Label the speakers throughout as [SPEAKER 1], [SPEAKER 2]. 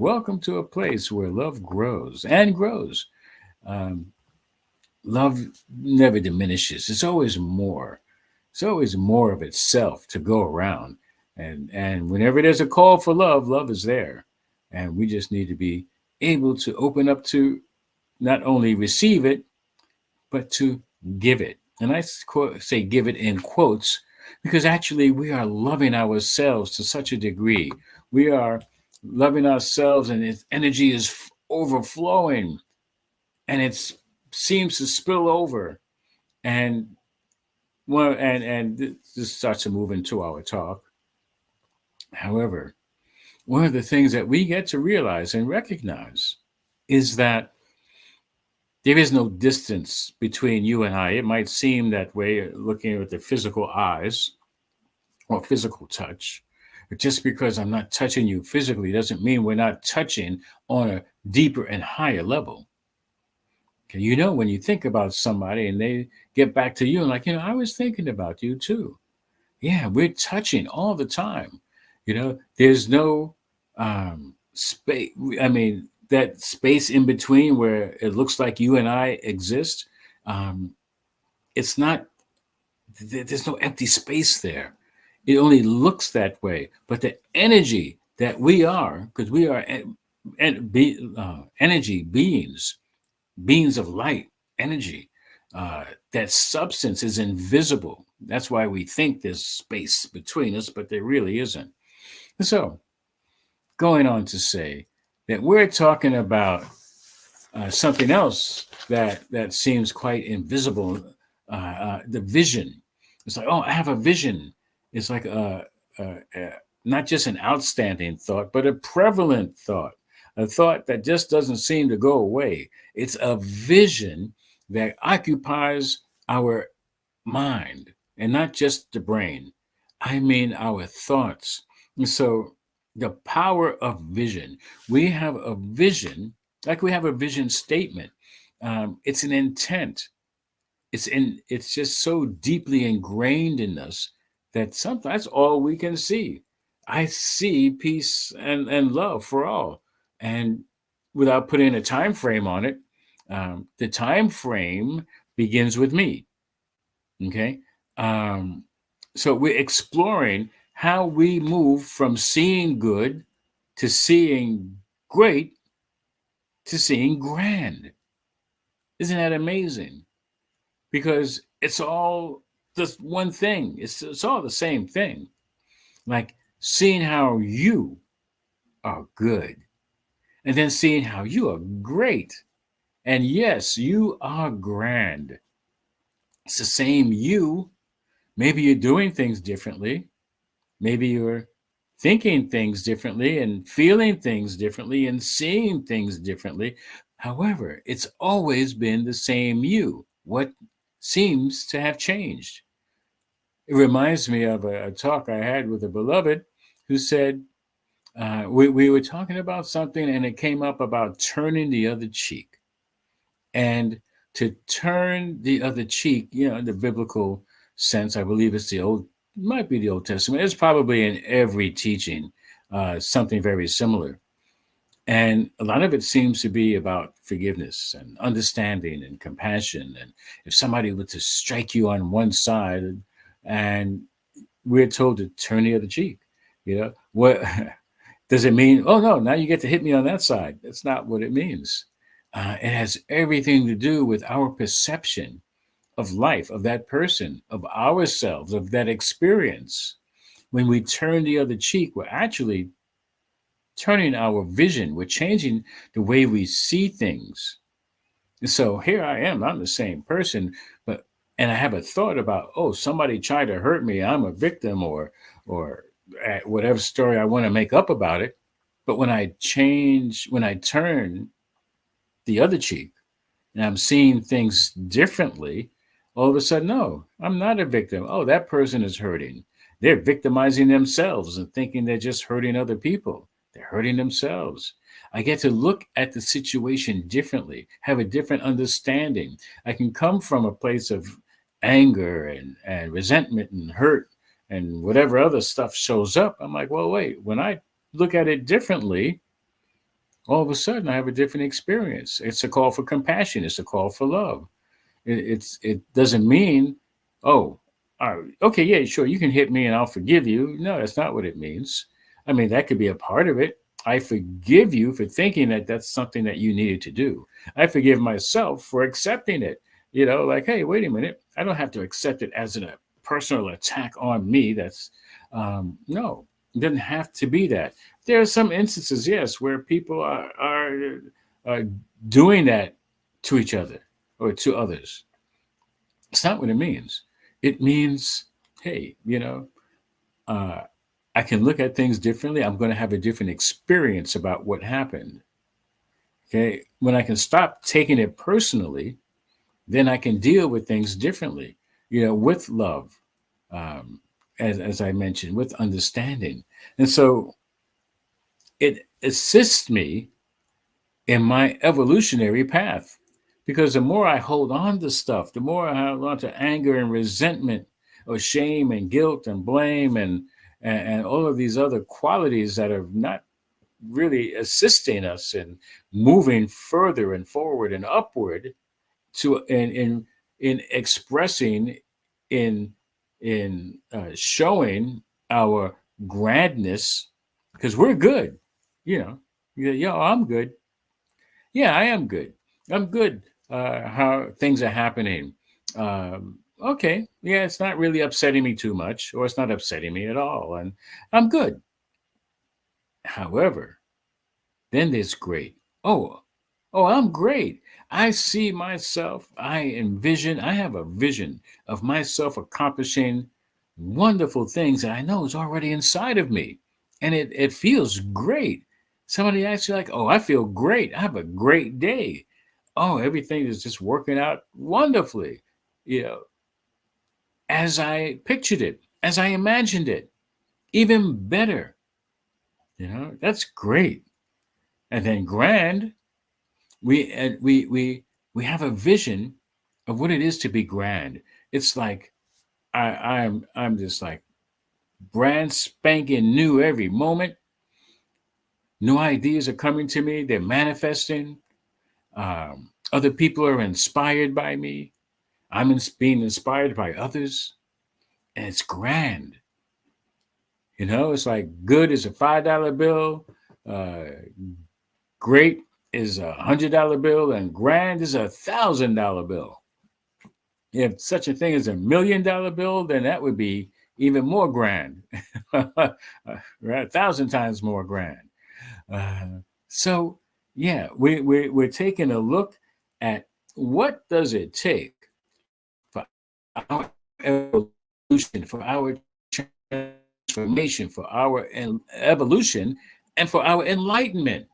[SPEAKER 1] Welcome to a place where love grows and grows. Um, Love never diminishes. It's always more. It's always more of itself to go around. And whenever there's a call for love, love is there. And we just need to be able to open up to not only receive it, but to give it. And I say give it in quotes because actually we are loving ourselves to such a degree. We are loving ourselves, and its energy is overflowing, and it seems to spill over. And this starts to move into our talk. However, one of the things that we get to realize and recognize is that there is no distance between you and I. It might seem that way looking at the physical eyes or physical touch. But just because I'm not touching you physically doesn't mean we're not touching on a deeper and higher level. Okay, when you think about somebody and they get back to you and like, I was thinking about you too. Yeah, we're touching all the time. There's no space. I mean, that space in between where it looks like you and I exist. Um, it's not. There's no empty space there. It only looks that way. But the energy that we are, because we are energy beings, beings of light, energy. That substance is invisible. That's why we think there's space between us, but there really isn't. So, going on to say that we're talking about something else that seems quite invisible. The vision. It's like, oh, I have a vision. It's like not just an outstanding thought, but a prevalent thought, a thought that just doesn't seem to go away. It's a vision that occupies our mind and not just the brain. I mean, our thoughts. And so, the power of vision. We have a vision, like we have a vision statement. It's an intent. It's just so deeply ingrained in us that sometimes that's all we can see. I see peace and love for all, and without putting a time frame on it, the time frame begins with me. Okay, um, so we're exploring how we move from seeing good to seeing great to seeing grand. Isn't that amazing? Because it's all just one thing. It's all the same thing. Like seeing how you are good, and then seeing how you are great. And yes, you are grand. It's the same you. Maybe you're doing things differently. Maybe you're thinking things differently and feeling things differently and seeing things differently. However, it's always been the same you. What seems to have changed? It reminds me of a talk I had with a beloved who said, we were talking about something and it came up about turning the other cheek. And to turn the other cheek, in the biblical sense, I believe it's might be the Old Testament. It's probably in every teaching, something very similar. And a lot of it seems to be about forgiveness and understanding and compassion. And if somebody were to strike you on one side, and we're told to turn the other cheek, what does it mean? Oh, no, now you get to hit me on that side. That's not what it means. It has everything to do with our perception of life, of that person, of ourselves, of that experience. When we turn the other cheek, we're actually turning our vision, we're changing the way we see things. And so here I am, I'm the same person, and I have a thought about, oh, somebody tried to hurt me, I'm a victim, or whatever story I want to make up about it. But when I turn the other cheek and I'm seeing things differently, all of a sudden, no, I'm not a victim. Oh, that person is hurting. They're victimizing themselves and thinking they're just hurting other people. They're hurting themselves. I get to look at the situation differently, have a different understanding. I can come from a place of anger and resentment and hurt and whatever other stuff shows up. I'm like, well, wait, when I look at it differently, all of a sudden I have a different experience. It's a call for compassion. It's a call for love. It doesn't mean, oh, all right, okay, yeah, sure, you can hit me and I'll forgive you. No, that's not what it means. I mean, that could be a part of it. I forgive you for thinking that that's something that you needed to do. I forgive myself for accepting it. Like, hey, wait a minute, I don't have to accept it as a personal attack on me. That's no, it doesn't have to be that. There are some instances, yes, where people are doing that to each other or to others. It's not what it means. It means, hey, uh, I can look at things differently. I'm going to have a different experience about what happened. Okay. When I can stop taking it personally, then I can deal with things differently, with love, um, as I mentioned, with understanding. And so it assists me in my evolutionary path. Because the more I hold on to stuff, the more I hold on to anger and resentment or shame and guilt and blame and all of these other qualities that are not really assisting us in moving further and forward and upward to in expressing in showing our grandness because we're good, you know. Yo, I'm good. Yeah, I am good. I'm good. How things are happening. Okay. Yeah, it's not really upsetting me too much, or it's not upsetting me at all. And I'm good. However, then there's great. Oh, I'm great. I see myself, I have a vision of myself accomplishing wonderful things that I know is already inside of me. And it feels great. Somebody asks you, like, oh, I feel great. I have a great day. Oh, everything is just working out wonderfully, you know, as I pictured it, as I imagined it, even better. That's great. And then grand, we have a vision of what it is to be grand. It's like I'm just like brand spanking new every moment. New ideas are coming to me. They're manifesting. Other people are inspired by me. Being inspired by others, and it's grand. It's like good is a $5 bill, uh, great is a $100 bill, and grand is a $1,000 bill. If such a thing as $1 million bill, then that would be even more grand, right? 1,000 times more grand. Uh, so, yeah, we're taking a look at what does it take for our evolution, for our transformation, for our evolution, and for our enlightenment.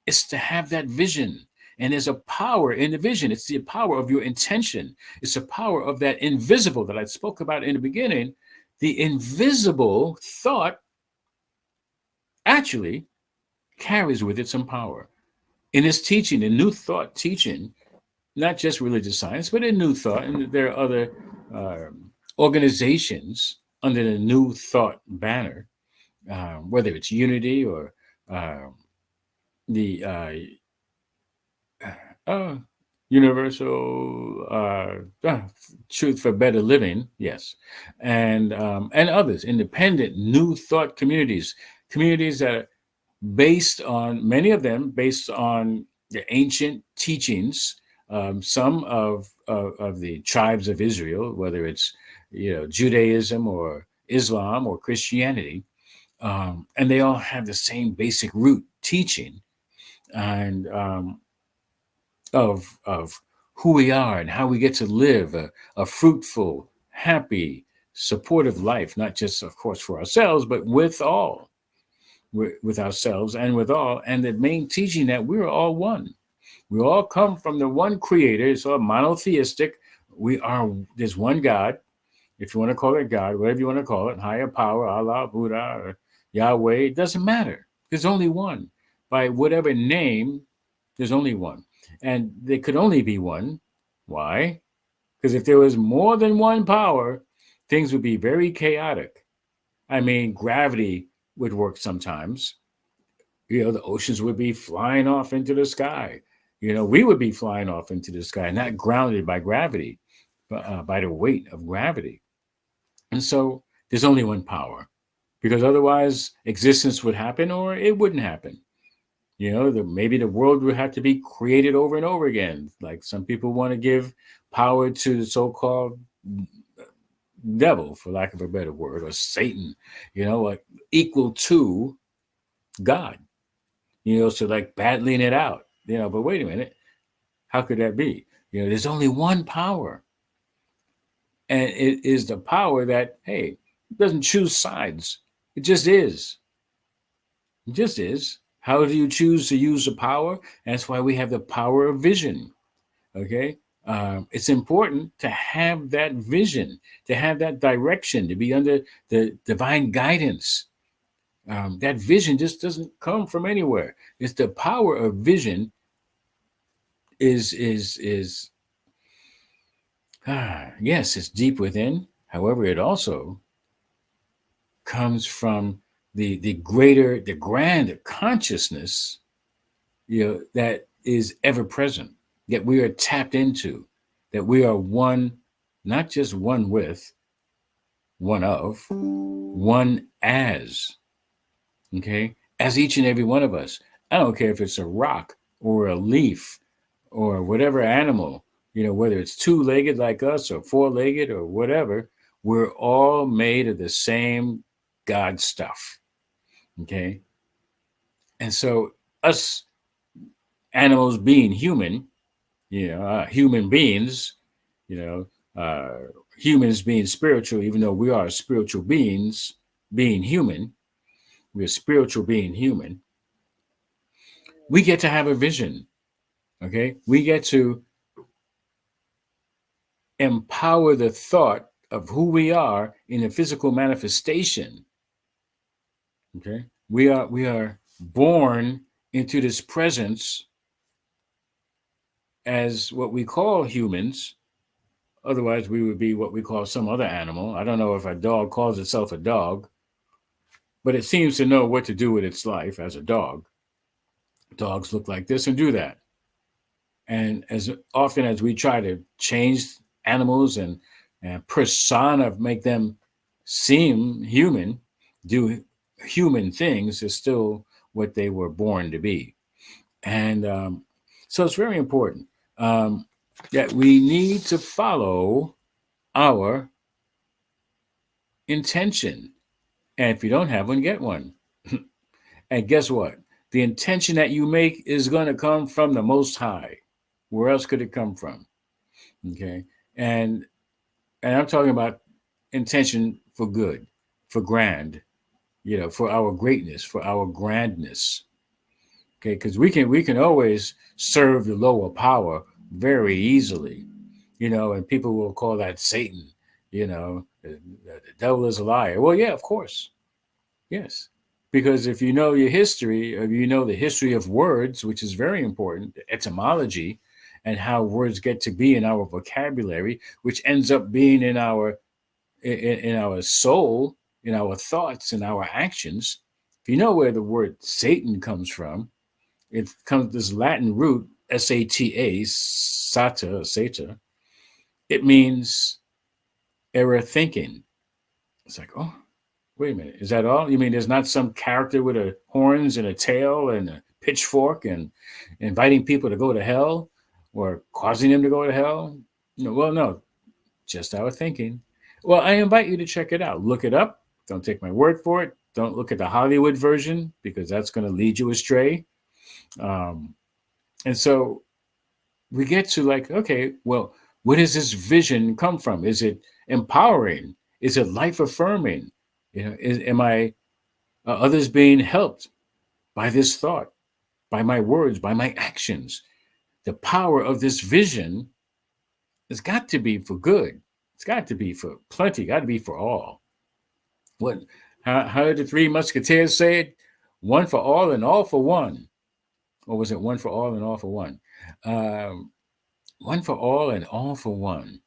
[SPEAKER 1] It's to have that vision. And there's a power in the vision. It's the power of your intention. It's the power of that invisible that I spoke about in the beginning. The invisible thought actually carries with it some power. In this teaching, the new thought teaching, not just religious science, but in new thought, and there are other organizations under the new thought banner, whether it's unity or uh, the uh, universal truth for better living, yes, and others, independent new thought communities that are based on many of them based on the ancient teachings, some of the tribes of Israel, whether it's Judaism or Islam or Christianity, and they all have the same basic root teaching and of who we are and how we get to live a fruitful, happy, supportive life, not just, of course, for ourselves, but with ourselves and with all. And the main teaching that we're all one. We all come from the one creator. It's all monotheistic. There's one God, if you want to call it God, whatever you want to call it, higher power, Allah, Buddha, or Yahweh, it doesn't matter. There's only one. By whatever name, there's only one. And there could only be one. Why? Because if there was more than one power, things would be very chaotic. I mean, gravity would work sometimes. The oceans would be flying off into the sky. We would be flying off into the sky, not grounded by gravity, but by the weight of gravity. And so there's only one power, because otherwise existence would happen or it wouldn't happen. Maybe the world would have to be created over and over again. Like some people want to give power to the so-called devil, for lack of a better word, or Satan, like equal to God. So like battling it out. But wait a minute, how could that be? There's only one power, and it is the power that, hey, doesn't choose sides. It just is. It just is. How do you choose to use the power? That's why we have the power of vision. Okay. It's important to have that vision, to have that direction, to be under the divine guidance. That vision just doesn't come from anywhere. It's the power of vision is yes, it's deep within. However, it also comes from the greater, the grand consciousness, that is ever present, that we are tapped into, that we are one, not just one with, one of, one as, okay, as each and every one of us. I don't care if it's a rock or a leaf or whatever animal, whether it's two-legged like us or four-legged or whatever, we're all made of the same God stuff. Okay. And so us animals being human, human beings, you humans being spiritual, even though we are spiritual beings being human, we're spiritual being human, we get to have a vision. Okay. We get to empower the thought of who we are in a physical manifestation. Okay. We are born into this presence as what we call humans. Otherwise, we would be what we call some other animal. I don't know if a dog calls itself a dog, but it seems to know what to do with its life as a dog. Dogs look like this and do that. And as often as we try to change animals and persona, make them seem human, do human things, is still what they were born to be. And so it's very important that we need to follow our intention. And if you don't have one, get one. And guess what? The intention that you make is going to come from the Most High. Where else could it come from? Okay. And I'm talking about intention for good, for grand, for our greatness, for our grandness. Okay, because we can always serve the lower power very easily, and people will call that Satan. The devil is a liar. Well, yeah, of course, yes, because if you know your history, if you know the history of words, which is very important, the etymology, and how words get to be in our vocabulary, which ends up being in our soul, in our thoughts, in our actions. If you know where the word Satan comes from, it comes this Latin root sata, sata. It means error thinking. It's like, oh, wait a minute, is that all? You mean there's not some character with a horns and a tail and a pitchfork and inviting people to go to hell or causing them to go to hell? No, well, no, just our thinking. Well, I invite you to check it out. Look it up. Don't take my word for it. Don't look at the Hollywood version, because that's going to lead you astray. Um, and so we get to like, okay, well, where does this vision come from? Is it empowering? Is it life affirming? Am I others being helped by this thought, by my words, by my actions? The power of this vision has got to be for good. It's got to be for plenty. Got to be for all. What? How did the three musketeers say it? One for all and all for one, or was it one for all and all for one? Um, one for all and all for one.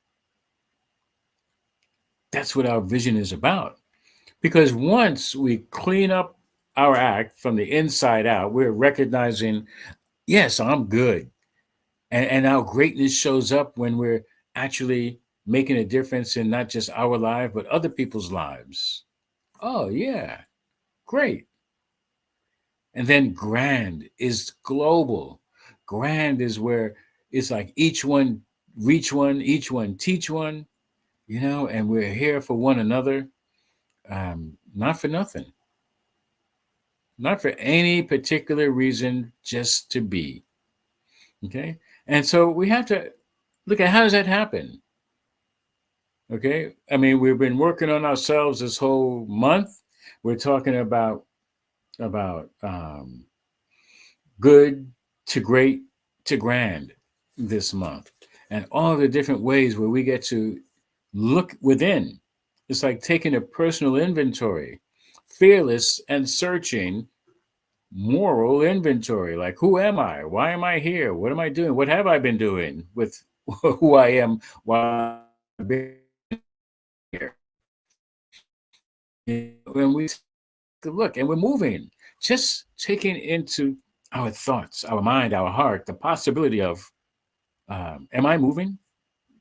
[SPEAKER 1] That's what our vision is about. Because once we clean up our act from the inside out, we're recognizing, yes, I'm good. And our greatness shows up when we're actually making a difference in not just our life, but other people's lives. Oh, yeah, great. And then grand is global. Grand is where it's like each one reach one, each one teach one, and we're here for one another, not for nothing, not for any particular reason, just to be. Okay. And so we have to look at how does that happen? Okay. I mean, we've been working on ourselves this whole month. We're talking about good to great to grand this month, and all the different ways where we get to look within. It's like taking a personal inventory, fearless and searching moral inventory. Like, who am I? Why am I here? What am I doing? What have I been doing with who I am while I've been here? When we take a look and we're moving, just taking into our thoughts, our mind, our heart, the possibility of, am I moving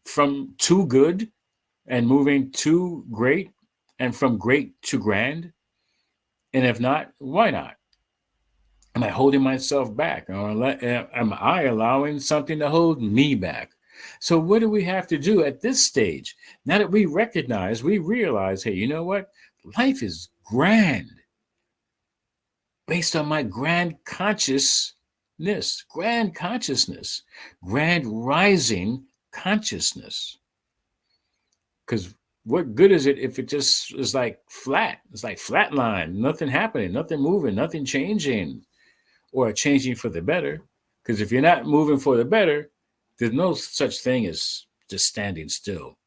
[SPEAKER 1] from too good and moving to great and from great to grand? And if not, why not? Am I holding myself back? Or am I allowing something to hold me back? So, what do we have to do at this stage? Now that we realize, hey, you know what? Life is grand based on my grand consciousness, grand rising consciousness. Because what good is it if it just is like flat? It's like flatline, nothing happening, nothing moving, nothing changing, or changing for the better. Because if you're not moving for the better, there's no such thing as just standing still.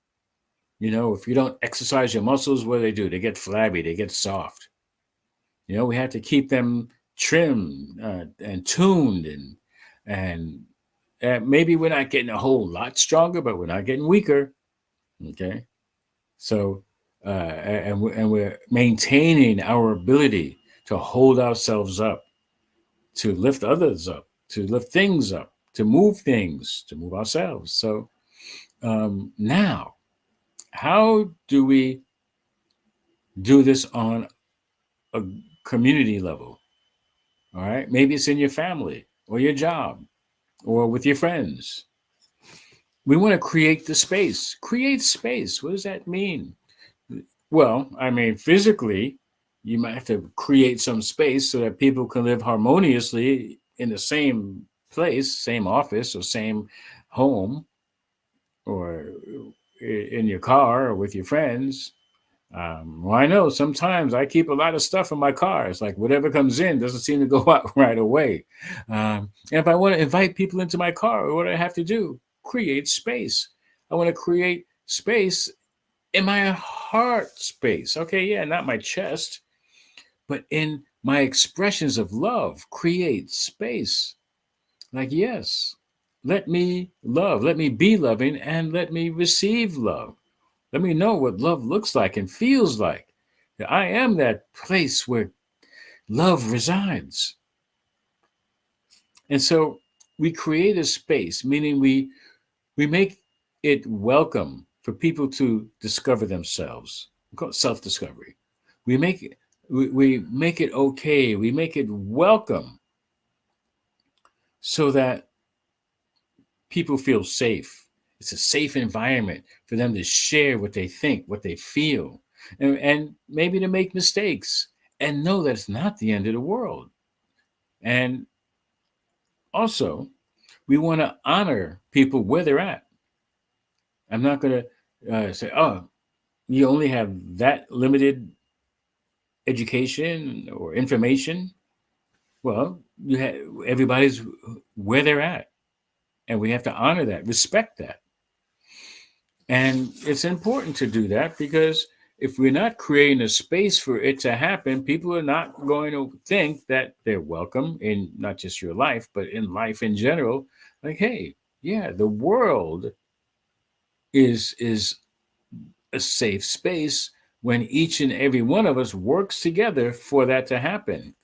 [SPEAKER 1] If you don't exercise your muscles, what do? They get flabby, they get soft. We have to keep them trimmed and tuned, and maybe we're not getting a whole lot stronger, but we're not getting weaker. Okay, so and we're maintaining our ability to hold ourselves up, to lift others up, to lift things up, to move things, to move ourselves. So now, how do we do this on a community level? All right, maybe it's in your family or your job or with your friends. We want to create the space. Create space. What does that mean? Well, I mean, physically, you might have to create some space so that people can live harmoniously in the same place, same office, or same home, or in your car or with your friends. Well, I know sometimes I keep a lot of stuff in my car. It's like whatever comes in doesn't seem to go out right away. And if I want to invite people into my car, what do I have to do? Create space. I want to create space in my heart space. Okay, yeah, not my chest, but in my expressions of love, create space. Like, yes, let me love, let me be loving, and let me receive love. Let me know what love looks like and feels like. I am that place where love resides. And so we create a space, meaning we make it welcome for people to discover themselves. We call it self-discovery. We make it we make it okay. We make it welcome so that people feel safe. It's a safe environment for them to share what they think, what they feel, and maybe to make mistakes and know that it's not the end of the world. And also, we want to honor people where they're at. I'm not going to say, oh, you only have that limited education or information. Well, you have everybody's where they're at, and we have to honor that, respect that. And it's important to do that because if we're not creating a space for it to happen, people are not going to think that they're welcome in not just your life, but in life in general. Like, hey, yeah, the world is a safe space when each and every one of us works together for that to happen.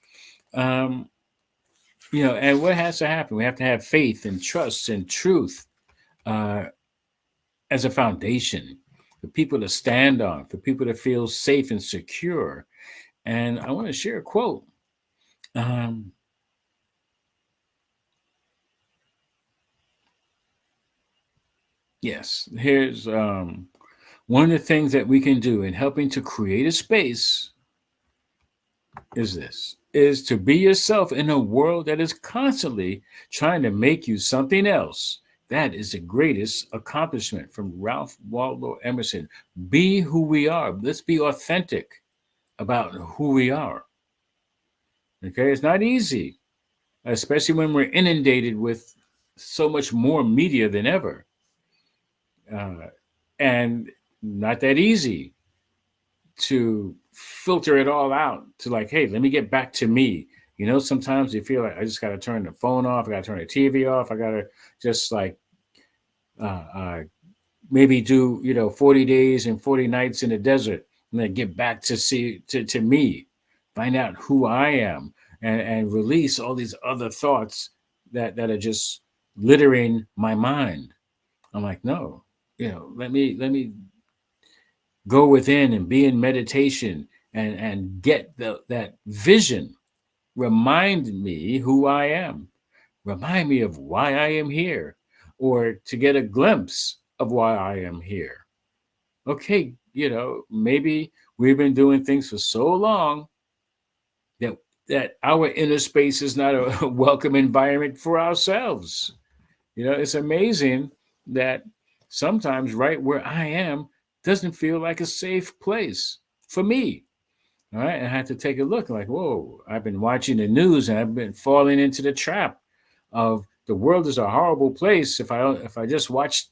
[SPEAKER 1] Um, and what has to happen? We have to have faith and trust and truth uh, as a foundation for people to stand on, for people to feel safe and secure. And I want to share a quote. Um, yes, here's one of the things that we can do in helping to create a space is to be yourself in a world that is constantly trying to make you something else. That is the greatest accomplishment from Ralph Waldo Emerson. Be who we are. Let's be authentic about who we are. Okay, it's not easy, especially when we're inundated with so much more media than ever, uh, and not that easy to filter it all out to like, hey, let me get back to me. Sometimes you feel like I just got to turn the phone off, I got to turn the TV off, I got to just like uh, uh, maybe do 40 days and 40 nights in the desert, and then get back to me, find out who I am, and release all these other thoughts that are just littering my mind. I'm like, no, let me go within and be in meditation and get that vision. Remind me who I am. Remind me of why I am here, or to get a glimpse of why I am here. Okay, maybe we've been doing things for so long that our inner space is not a welcome environment for ourselves. It's amazing that sometimes right where I am doesn't feel like a safe place for me. All right. And I had to take a look like, whoa, I've been watching the news and I've been falling into the trap of the world is a horrible place if I just watch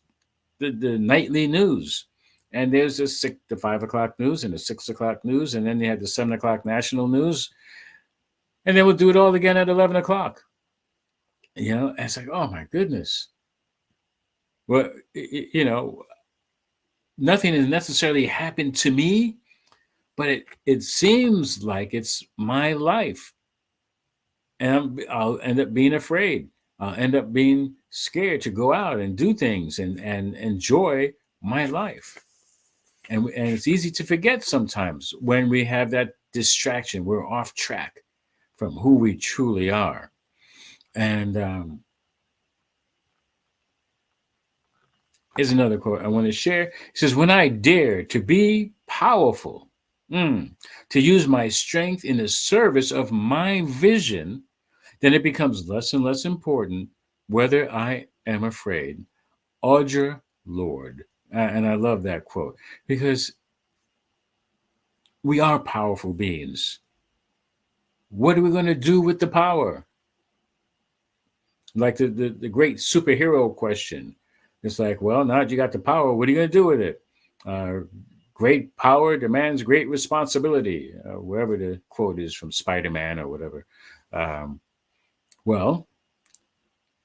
[SPEAKER 1] the nightly news. And there's the 5 o'clock news and the 6 o'clock news, and then you have the 7 o'clock national news, and then we'll do it all again at 11 o'clock. And it's like, oh my goodness. Well, nothing has necessarily happened to me, but it seems like it's my life, and I'll end up being afraid. I'll end up being scared to go out and do things and enjoy my life. And it's easy to forget sometimes when we have that distraction. We're off track from who we truly are. And here's another quote I want to share. It says, "When I dare to be powerful, to use my strength in the service of my vision, then it becomes less and less important whether I am afraid." Audre Lorde. And I love that quote because we are powerful beings. What are we going to do with the power? Like the great superhero question. It's like, well, now that you got the power, what are you going to do with it? Uh, Great power demands great responsibility, wherever the quote is from Spider-Man or whatever. Um, well,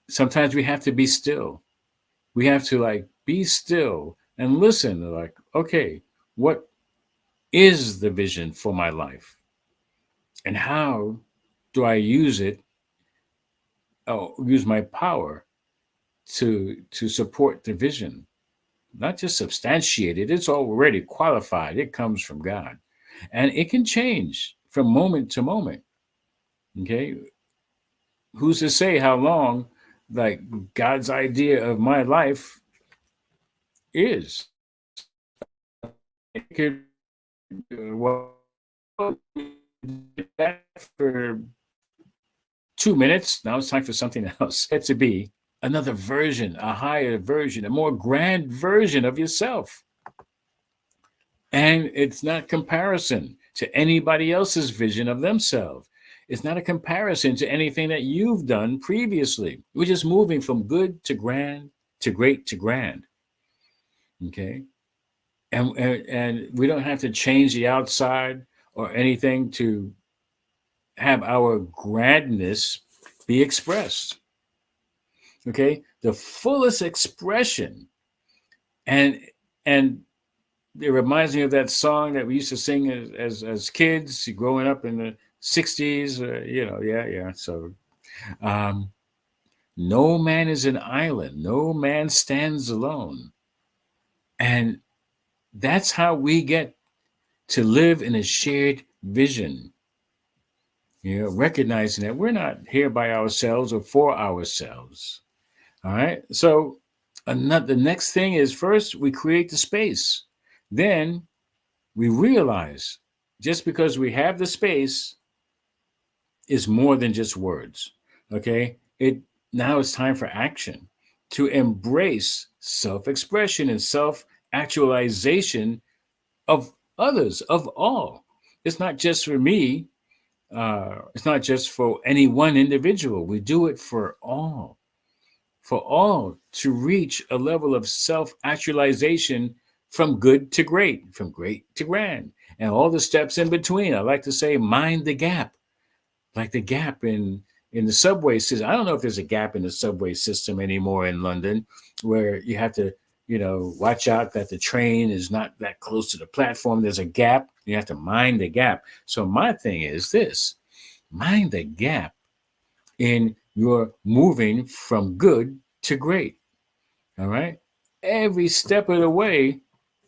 [SPEAKER 1] sometimes we have to be still. We have to like be still and listen. Like, okay, what is the vision for my life? And how do I use it? Oh, use my power to support the vision, not just substantiate it. It's already qualified. It comes from God, and it can change from moment to moment. Okay, who's to say how long, like God's idea of my life is? It could well for 2 minutes. Now it's time for something else. It to be another version, a higher version, a more grand version of yourself. And it's not comparison to anybody else's vision of themselves. It's not a comparison to anything that you've done previously. We're just moving from good to grand to great to grand. Okay. And we don't have to change the outside or anything to have our grandness be expressed. Okay. The fullest expression and and It reminds me of that song that we used to sing as kids growing up in the 60s. Yeah, yeah. So, um, no man is an island, no man stands alone. And that's how we get to live in a shared vision, recognizing that we're not here by ourselves or for ourselves. All right. So, the next thing is first we create the space. Then we realize just because we have the space is more than just words. Okay. Now it's time for action to embrace self-expression and self-actualization of others, of all. It's not just for me. It's not just for any one individual. We do it for all to reach a level of self-actualization from good to great, from great to grand, and all the steps in between. I like to say, mind the gap, like the gap in the subway system. I don't know if there's a gap in the subway system anymore in London, where you have to, watch out that the train is not that close to the platform. There's a gap. You have to mind the gap. So my thing is this: mind the gap in your moving from good to great. All right. Every step of the way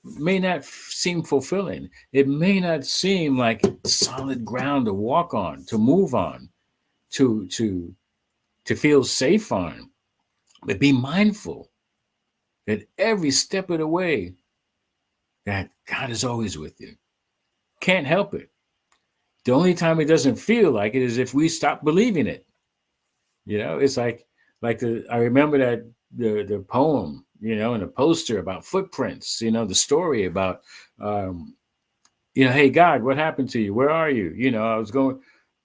[SPEAKER 1] may not seem fulfilling. It may not seem like solid ground to walk on, to move on, to to to feel safe on. But be mindful that every step of the way that God is always with you. Can't help it. The only time it doesn't feel like it is if we stop believing it. It's like the I remember that the poem, and the poster about footprints, the story about um, hey God, what happened to you? Where are you? I was going,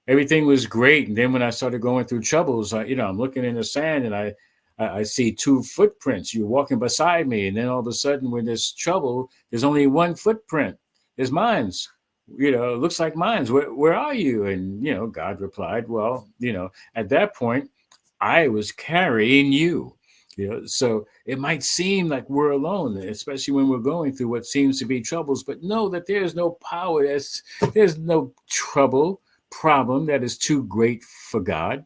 [SPEAKER 1] everything was great, and then when I started going through troubles, I'm looking in the sand, and I see two footprints. You're walking beside me, and then all of a sudden, when there's trouble, there's only one footprint. It's mine's. It looks like mine's. Where are you? And God replied, well, at that point, I was carrying you. So it might seem like we're alone, especially when we're going through what seems to be troubles, but know that there's no power, there's no trouble, problem that is too great for God.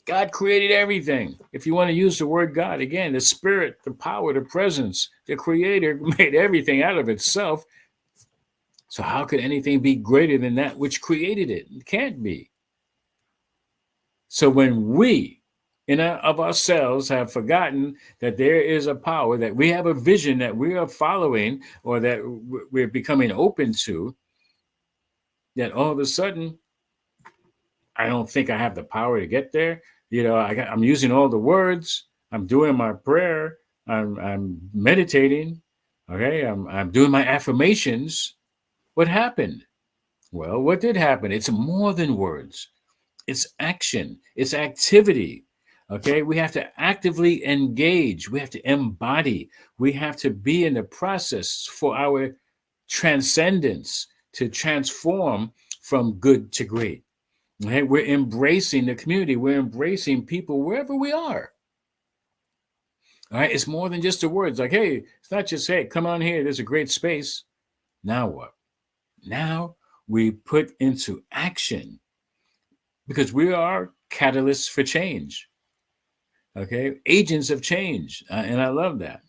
[SPEAKER 1] God created everything. If you want to use the word God, again, the spirit, the power, the presence, the creator made everything out of itself. So how could anything be greater than that which created it? It can't be. So when we, of ourselves, have forgotten that there is a power, that we have a vision that we are following, or that we're becoming open to, that all of a sudden, I don't think I have the power to get there. I'm using all the words. I'm doing my prayer. I'm meditating. Okay, I'm doing my affirmations. What happened? Well, what did happen? It's more than words. It's action, it's activity. Okay, we have to actively engage, we have to embody, we have to be in the process for our transcendence, to transform from good to great. Okay, we're embracing the community, we're embracing people wherever we are. All right, it's more than just the words like, hey, it's not just, hey, come on here, there's a great space. Now what? Now we put into action, because we are catalysts for change. Okay, agents of change, and I love that.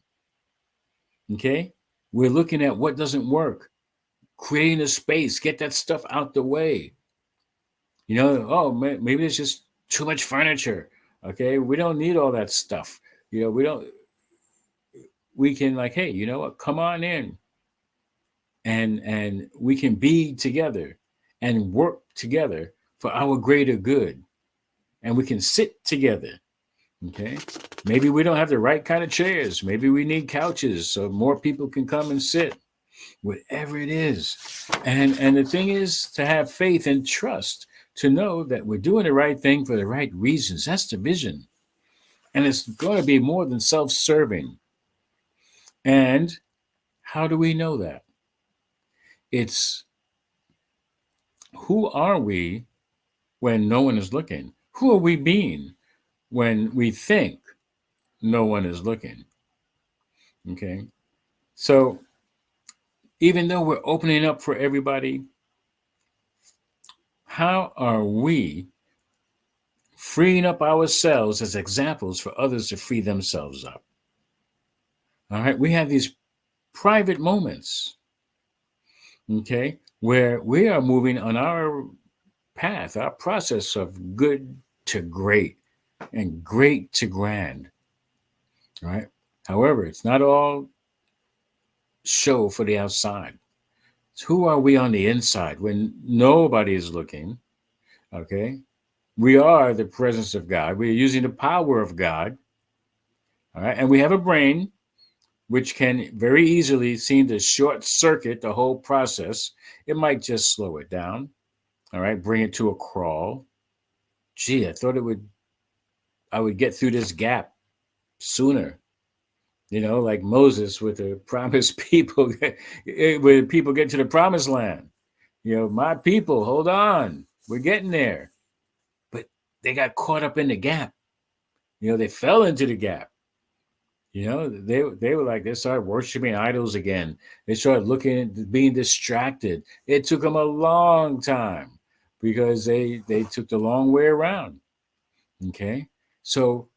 [SPEAKER 1] Okay, we're looking at what doesn't work, creating a space, get that stuff out the way. Oh, maybe it's just too much furniture. Okay, we don't need all that stuff. We don't. We can, like, hey, you know what? Come on in, and we can be together and work together for our greater good, and we can sit together. Okay. Maybe we don't have the right kind of chairs. Maybe we need couches so more people can come and sit, whatever it is. And the thing is to have faith and trust, to know that we're doing the right thing for the right reasons. That's the vision. And it's going to be more than self-serving. And how do we know that? It's, who are we when no one is looking? Who are we being when we think no one is looking? Okay. So even though we're opening up for everybody, how are we freeing up ourselves as examples for others to free themselves up? All right, we have these private moments, okay, where we are moving on our path, our process of good to great and great to grand, right? However, it's not all show for the outside. It's who are we on the inside when nobody is looking, okay? We are the presence of God. We are using the power of God, all right? And we have a brain which can very easily seem to short circuit the whole process. It might just slow it down, all right? Bring it to a crawl. Gee, I would get through this gap sooner. Like Moses with the promised people, when people get to the promised land. My people, hold on, we're getting there. But they got caught up in the gap. They fell into the gap. They were like, they started worshiping idols again. They started looking, being distracted. It took them a long time because they took the long way around. Okay, so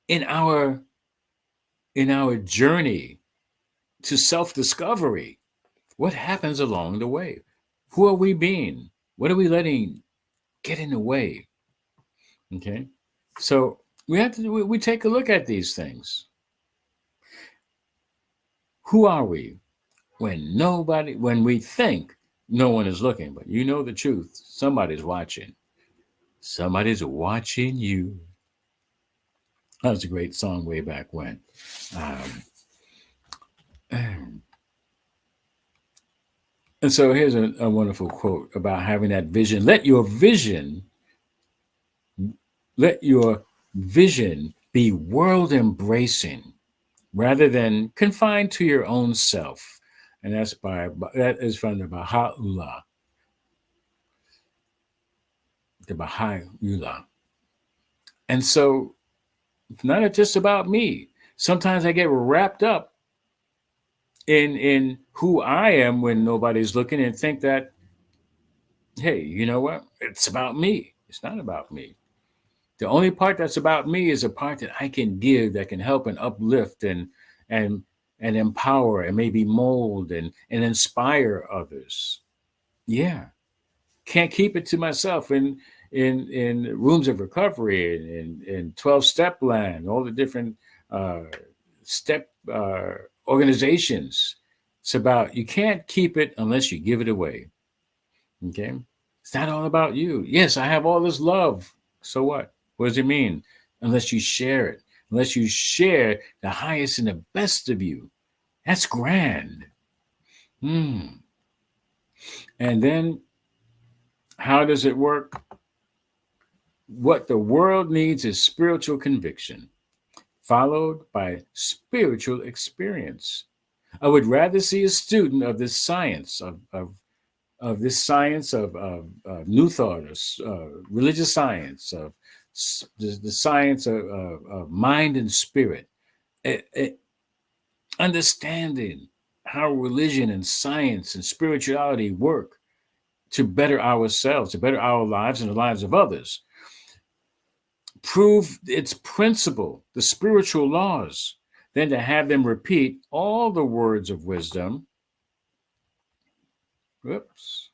[SPEAKER 1] in our in our journey to self-discovery, what happens along the way? Who are we being? What are we letting get in the way? Okay, so we take a look at these things. Who are we when we think no one is looking, but you know the truth? Somebody's watching. Somebody's watching you. That was a great song way back when. Um, and so here's a wonderful quote about having that vision. Let your vision be world embracing rather than confined to your own self. And that is from the Baha'u'llah. And so it's not just about me. Sometimes I get wrapped up in who I am when nobody's looking and think that, hey, you know what? It's about me. It's not about me. The only part that's about me is a part that I can give, that can help and uplift and and empower and maybe mold and inspire others. Yeah. Can't keep it to myself in rooms of recovery and in 12-step land, all the different uh, step organizations. It's about, you can't keep it unless you give it away. Okay, it's not all about you. Yes, I have all this love. So what does it mean? Unless you share it, unless you share the highest and the best of you. That's grand. Hmm. And then how does it work? What the world needs is spiritual conviction, followed by spiritual experience. I would rather see a student of this science, of this science of new thought, religious science, of the science of mind and spirit, understanding how religion and science and spirituality work to better ourselves, to better our lives and the lives of others. Prove its principle, the spiritual laws, than to have them repeat all the words of wisdom. Whoops.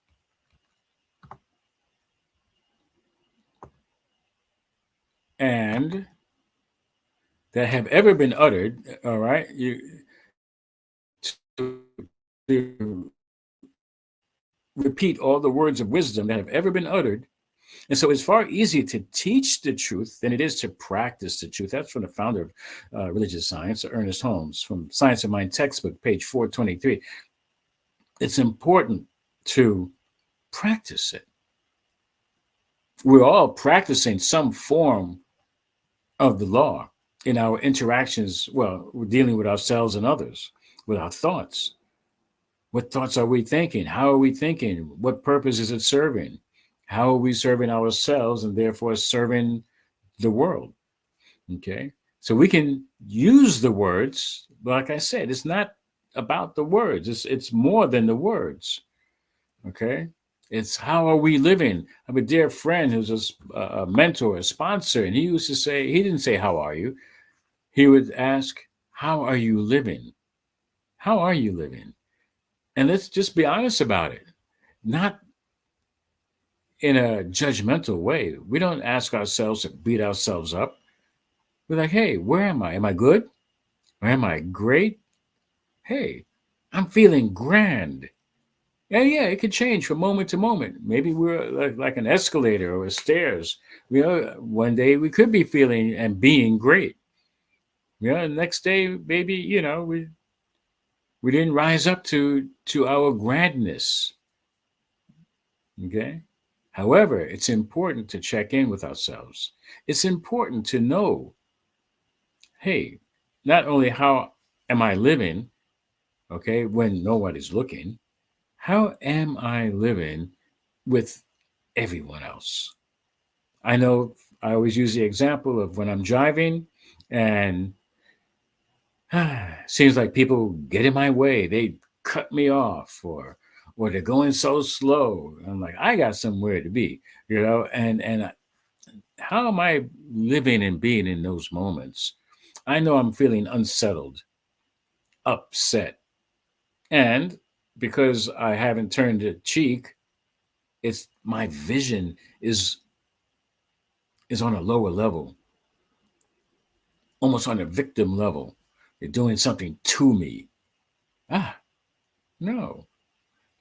[SPEAKER 1] And that have ever been uttered. All right, to repeat all the words of wisdom that have ever been uttered. And so it's far easier to teach the truth than it is to practice the truth. That's from the founder of religious science, Ernest Holmes, from Science of Mind textbook, page 423. It's important to practice it. We're all practicing some form of the law in our interactions. Well, we're dealing with ourselves and others, with our thoughts. What thoughts are we thinking? How are we thinking? What purpose is it serving? How are we serving ourselves and therefore serving the world? Okay. So we can use the words, but like I said, it's not about the words. It's more than the words. Okay. It's how are we living? I have a dear friend who's a mentor, a sponsor, and he used to say, he didn't say, how are you? He would ask, how are you living? How are you living? And let's just be honest about it. Not in a judgmental way. We don't ask ourselves to beat ourselves up. We're like, hey, where am I? Am I good? Or am I great? Hey, I'm feeling grand. And yeah, it could change from moment to moment. Maybe we're like an escalator or stairs. One day we could be feeling and being great. The next day maybe we didn't rise up to our grandness. Okay. However, it's important to check in with ourselves. It's important to know, hey, not only how am I living, okay, when nobody's looking, how am I living with everyone else? I know I always use the example of when I'm driving and seems like people get in my way. They cut me off or they're going so slow. I'm like, I got somewhere to be, and how am I living and being in those moments? I know I'm feeling unsettled, upset, and because I haven't turned a cheek, it's my vision is on a lower level, almost on a victim level. They're doing something to me. Ah, no.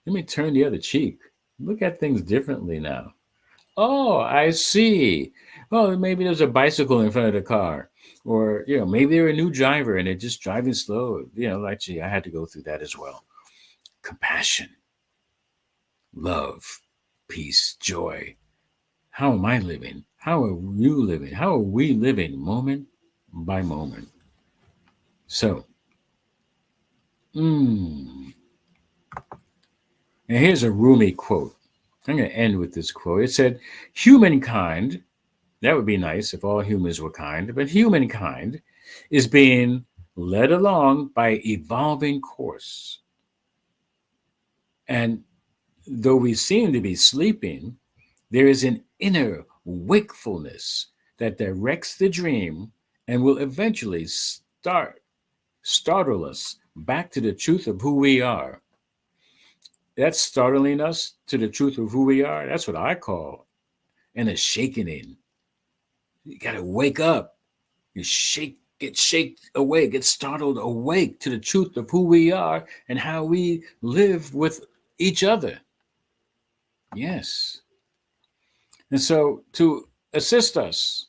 [SPEAKER 1] Let me turn the other cheek. Look at things differently now. Oh, I see. Well, maybe there's a bicycle in front of the car. Or, maybe they're a new driver and they're just driving slow. Like, gee, I had to go through that as well. Compassion, love, peace, joy. How am I living? How are you living? How are we living moment by moment? So, mm, and here's a Rumi quote. I'm going to end with this quote. It said, humankind, that would be nice if all humans were kind, but humankind is being led along by evolving course. And though we seem to be sleeping, there is an inner wakefulness that directs the dream and will eventually startle us back to the truth of who we are. That's startling us to the truth of who we are. That's what I call an awakening. You got to wake up. Get shaked awake, get startled awake to the truth of who we are and how we live with each other. Yes. And so, to assist us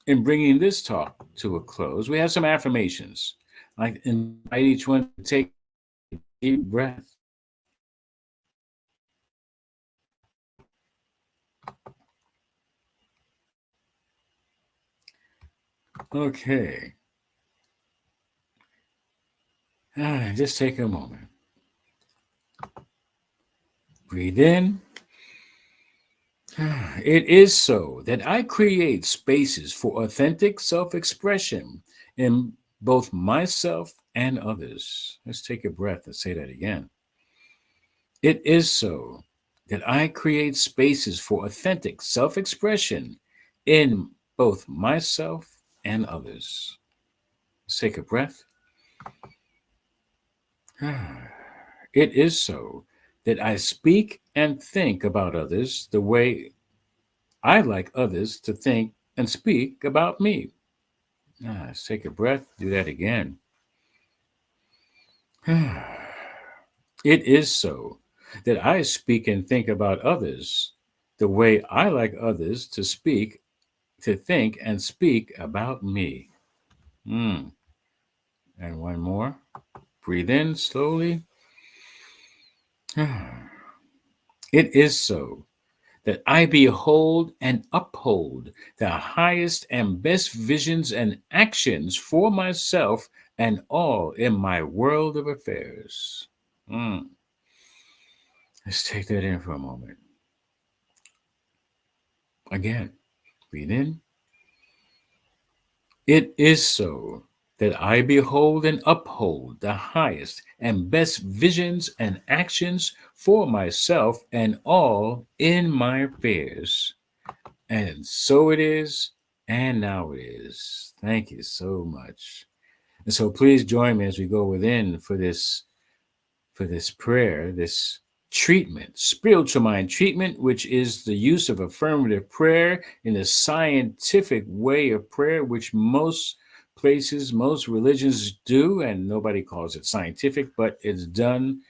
[SPEAKER 1] in bringing this talk to a close, we have some affirmations. I invite each one to take a deep breath. Okay. Just take a moment. Breathe in. It is so that I create spaces for authentic self expression in both myself and others. Let's take a breath and say that again. It is so that I create spaces for authentic self expression in both myself and others. Let's take a breath. It is so that I speak and think about others the way I like others to think and speak about me. Let's take a breath, do that again. It is so that I speak and think about others the way I like others to speak, to think, and speak about me. Mm. And one more. Breathe in slowly. It is so that I behold and uphold the highest and best visions and actions for myself and all in my world of affairs. Mm. Let's take that in for a moment. Again, breathe in. It is so that I behold and uphold the highest and best visions and actions for myself and all in my affairs. And so it is, and now it is. Thank you so much. And so please join me as we go within for this prayer, this treatment, spiritual mind treatment, which is the use of affirmative prayer in the scientific way of prayer, which most places, most religions do, and nobody calls it scientific, but it's done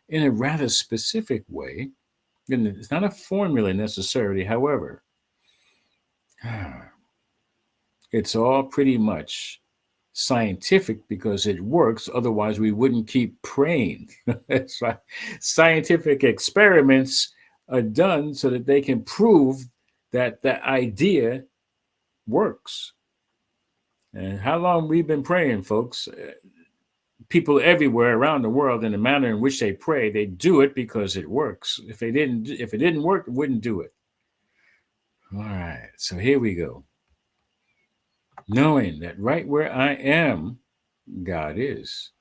[SPEAKER 1] in a rather specific way. And it's not a formula necessarily, however, it's all pretty much scientific because it works. Otherwise, we wouldn't keep praying. That's right. Scientific experiments are done so that they can prove that the idea works. And how long we've been praying, folks? People everywhere around the world, in the manner in which they pray, they do it because it works. If it didn't work, it wouldn't do it. All right. So here we go. Knowing that right where I am, God is.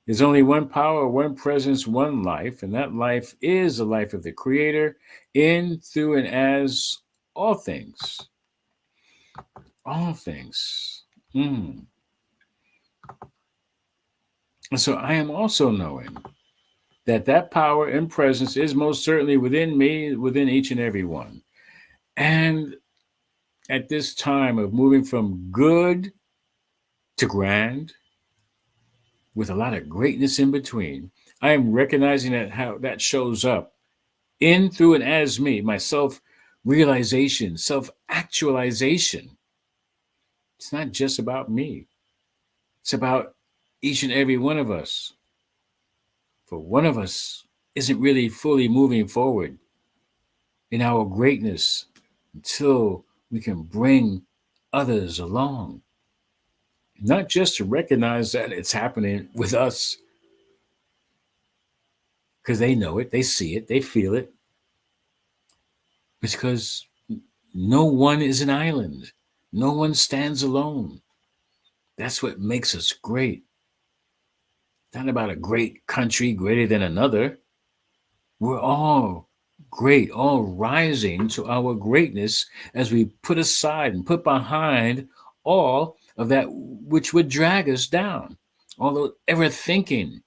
[SPEAKER 1] There's only one power, one presence, one life, and that life is the life of the Creator in, through, and as all things. All things. Mm. And so I am also knowing that that power and presence is most certainly within me, within each and every one. And at this time of moving from good to grand, with a lot of greatness in between, I am recognizing that how that shows up in, through, and as me, my self realization, self actualization. It's not just about me, it's about each and every one of us. For one of us isn't really fully moving forward in our greatness until we can bring others along. Not just to recognize that it's happening with us, because they know it, they see it, they feel it. It's because no one is an island, no one stands alone. That's what makes us great. It's not about a great country greater than another. We're all great, all rising to our greatness as we put aside and put behind all of that which would drag us down, all the ever thinking.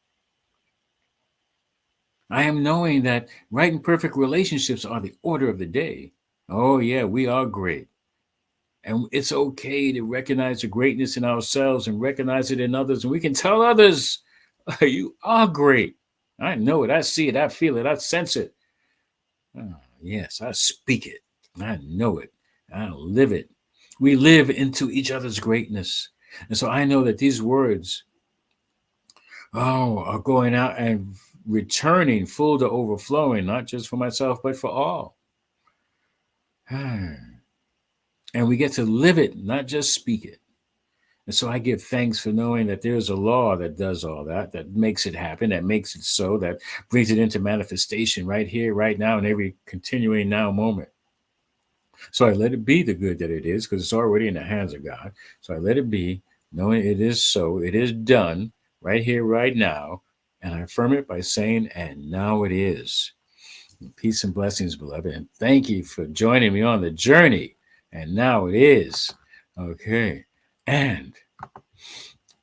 [SPEAKER 1] I am knowing that right and perfect relationships are the order of the day. Oh, yeah, we are great. And it's okay to recognize the greatness in ourselves and recognize it in others. And we can tell others, you are great. I know it. I see it. I feel it. I sense it. Oh, yes, I speak it. I know it. I live it. We live into each other's greatness. And so I know that these words, are going out and returning full to overflowing, not just for myself, but for all. And we get to live it, not just speak it. And so I give thanks for knowing that there's a law that does all that, that makes it happen, that makes it so, that brings it into manifestation right here, right now, in every continuing now moment. So I let it be the good that it is, because it's already in the hands of God. So I let it be, knowing it is so, it is done right here, right now. And I affirm it by saying, and now it is. Peace and blessings, beloved. And thank you for joining me on the journey. And now it is. Okay. And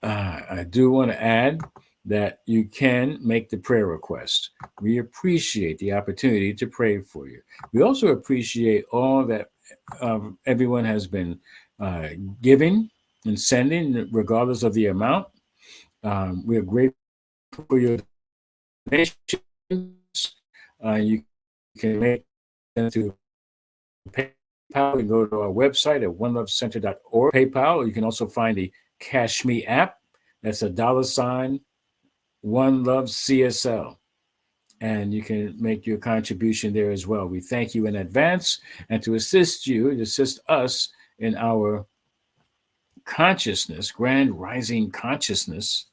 [SPEAKER 1] I do want to add that you can make the prayer request. We appreciate the opportunity to pray for you. We also appreciate all that everyone has been uh, giving and sending, regardless of the amount. We are grateful for your donations. You can make them through PayPal. You can go to our website at onelovecenter.org. PayPal. You can also find the Cash Me app. That's a $ One Love CSL. And you can make your contribution there as well. We thank you in advance. And to assist us in our consciousness, grand rising consciousness,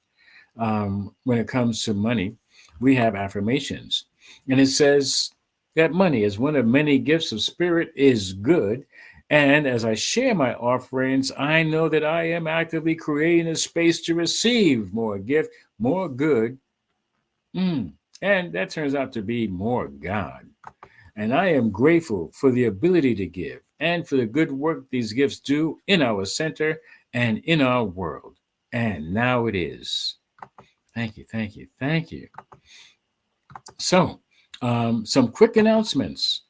[SPEAKER 1] when it comes to money, we have affirmations. And it says that money, as one of many gifts of spirit, is good And as I share my offerings, I know that I am actively creating a space to receive more gift, more good, mm, and that turns out to be more God. And I am grateful for the ability to give and for the good work these gifts do in our center and in our world. And now it is. Thank you, thank you, thank you. So, some quick announcements.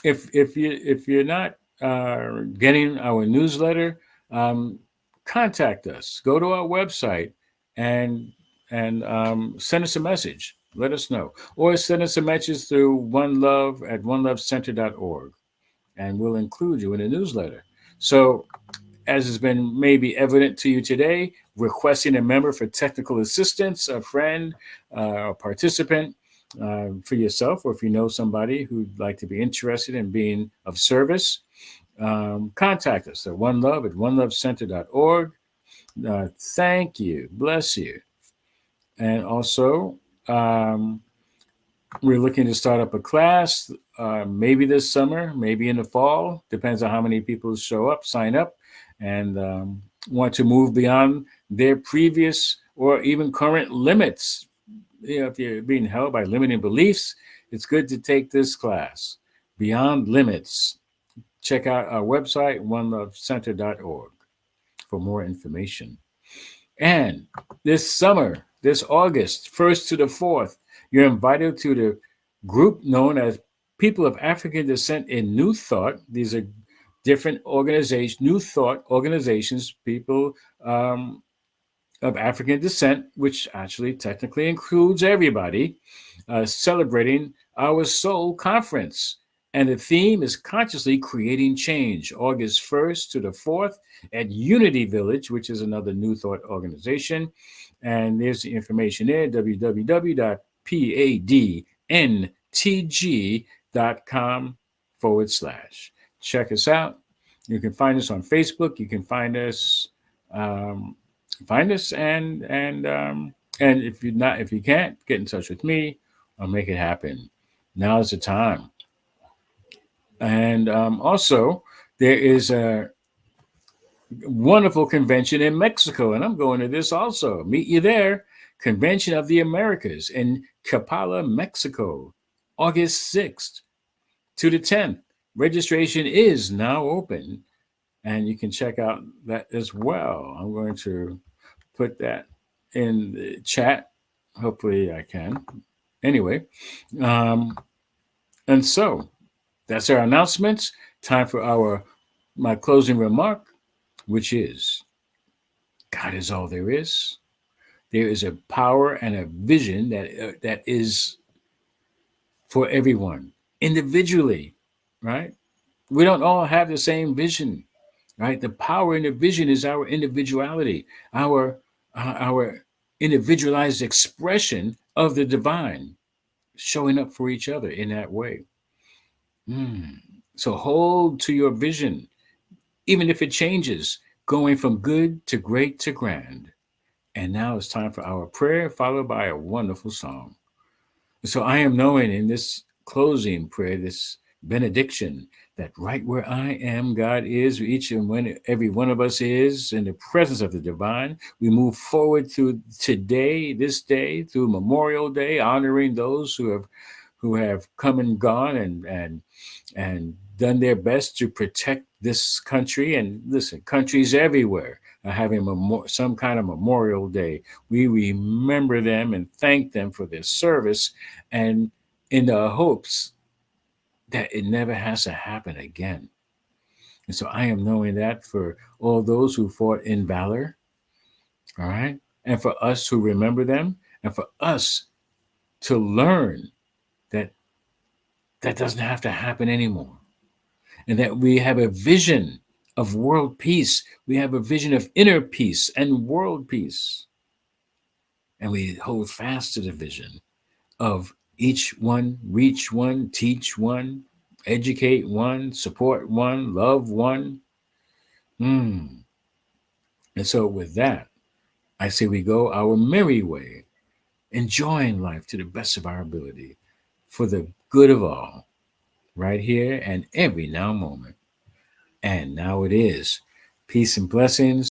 [SPEAKER 1] If you're not getting our newsletter, um, contact us. Go to our website and send us a message. Let us know, or send us a message through One Love at onelovecenter.org, and we'll include you in a newsletter. So, as has been maybe evident to you today, requesting a member for technical assistance, a friend, a participant for yourself, or if you know somebody who'd like to be interested in being of service, contact us at onelove at onelovecenter.org. Thank you. Bless you. And also, um, we're looking to start up a class, maybe this summer, maybe in the fall. Depends on how many people show up, sign up, and want to move beyond their previous or even current limits. If you're being held by limiting beliefs, it's good to take this class, Beyond Limits. Check out our website, onelovecenter.org, for more information. And this summer, this August, 1st to the 4th, you're invited to the group known as People of African Descent in New Thought. These are different organizations, New Thought organizations, people of African descent, which actually technically includes everybody, celebrating our Soul Conference. And the theme is Consciously Creating Change, August 1st to the 4th at Unity Village, which is another New Thought organization. And there's the information there, www.padntg.com/. Check us out. You can find us on Facebook. You can um, find us, and if you can't, get in touch with me. I'll make it happen. Now is the time. And also, there is a wonderful convention in Mexico, and I'm going to this also. Meet you there. Convention of the Americas in Capala, Mexico, August 6th to the 10th. Registration is now open, and you can check out that as well. I'm going to put that in the chat. Hopefully, I can. Anyway, um, and so that's our announcements. Time for our my closing remark, which is God is all there is. There is a power and a vision that is for everyone individually, right? We don't all have the same vision, right? The power in the vision is our individuality, our individualized expression of the divine, showing up for each other in that way. Mm. So hold to your vision, even if it changes, going from good to great to grand. And now it's time for our prayer, followed by a wonderful song. So I am knowing in this closing prayer, this benediction, that right where I am, God is, each and every one of us is in the presence of the divine. We move forward through today, this day, through Memorial Day, honoring those who have come and gone and done their best to protect this country. And listen, countries everywhere are having some kind of Memorial Day. We remember them and thank them for their service, and in the hopes that it never has to happen again. And so I am knowing that for all those who fought in valor, all right, and for us who remember them, and for us to learn that that doesn't have to happen anymore, and that we have a vision of world peace. We have a vision of inner peace and world peace. And we hold fast to the vision of each one, reach one, teach one, educate one, support one, love one. Mm. And so, with that, I say we go our merry way, enjoying life to the best of our ability for the good of all. right here and every now moment. And now it is. Peace and blessings.